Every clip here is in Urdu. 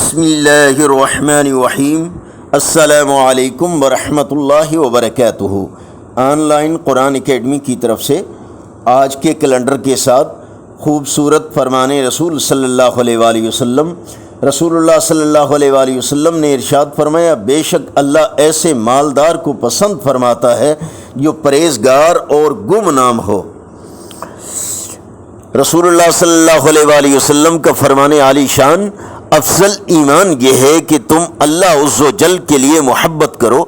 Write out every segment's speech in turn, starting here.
بسم اللہ الرحمن الرحیم۔ السلام علیکم ورحمۃ اللہ وبرکاتہ۔ آن لائن قرآن اکیڈمی کی طرف سے آج کے کیلنڈر کے ساتھ خوبصورت فرمان رسول صلی اللہ علیہ وآلہ وسلم، رسول اللہ صلی اللہ علیہ وآلہ وسلم نے ارشاد فرمایا، بے شک اللہ ایسے مالدار کو پسند فرماتا ہے جو پرہیزگار اور گمنام ہو۔ رسول اللہ صلی اللہ علیہ وآلہ وسلم کا فرمان عالی شان، افضل ایمان یہ ہے کہ تم اللہ عز و جل کے لیے محبت کرو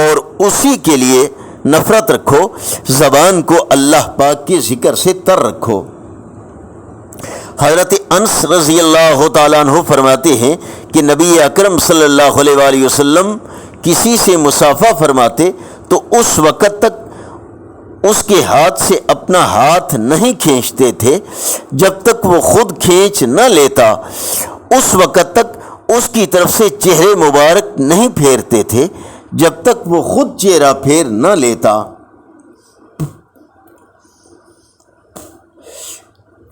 اور اسی کے لیے نفرت رکھو، زبان کو اللہ پاک کے ذکر سے تر رکھو۔ حضرت انس رضی اللہ تعالیٰ عنہ فرماتے ہیں کہ نبی اکرم صلی اللہ علیہ وآلہ وسلم کسی سے مصافحہ فرماتے تو اس وقت تک اس کے ہاتھ سے اپنا ہاتھ نہیں کھینچتے تھے جب تک وہ خود کھینچ نہ لیتا، اس وقت تک اس کی طرف سے چہرے مبارک نہیں پھیرتے تھے جب تک وہ خود چہرہ پھیر نہ لیتا۔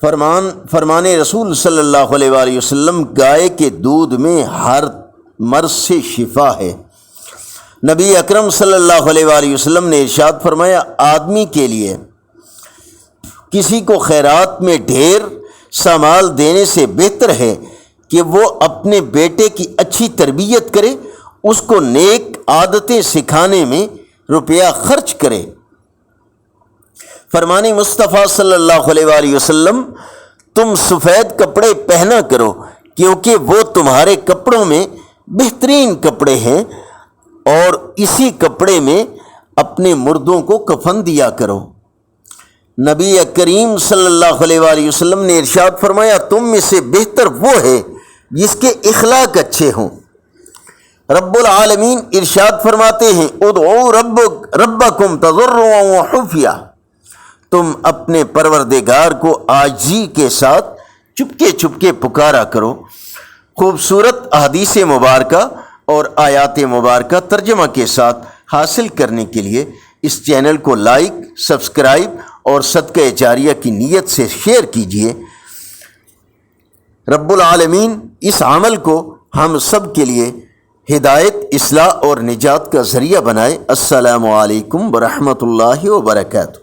فرمان رسول صلی اللہ علیہ وآلہ وسلم، گائے کے دودھ میں ہر مرض سے شفا ہے۔ نبی اکرم صلی اللہ علیہ وآلہ وسلم نے ارشاد فرمایا، آدمی کے لیے کسی کو خیرات میں ڈھیر سا مال دینے سے بہتر ہے کہ وہ اپنے بیٹے کی اچھی تربیت کرے، اس کو نیک عادتیں سکھانے میں روپیہ خرچ کرے۔ فرمان مصطفیٰ صلی اللہ علیہ وآلہ وسلم، تم سفید کپڑے پہنا کرو کیونکہ وہ تمہارے کپڑوں میں بہترین کپڑے ہیں، اور اسی کپڑے میں اپنے مردوں کو کفن دیا کرو۔ نبی کریم صلی اللہ علیہ وآلہ وسلم نے ارشاد فرمایا، تم میں سے بہتر وہ ہے جس کے اخلاق اچھے ہوں۔ رب العالمین ارشاد فرماتے ہیں، ادعوا ربکم تضرعا وخفیہ، تم اپنے پروردگار کو عاجزی کے ساتھ چپکے چپکے پکارا کرو۔ خوبصورت احادیث مبارکہ اور آیات مبارکہ ترجمہ کے ساتھ حاصل کرنے کے لیے اس چینل کو لائک، سبسکرائب اور صدقہ جاریہ کی نیت سے شیئر کیجیے۔ رب العالمین اس عمل کو ہم سب کے لیے ہدایت، اصلاح اور نجات کا ذریعہ بنائے۔ السلام علیکم ورحمۃ اللہ وبرکاتہ۔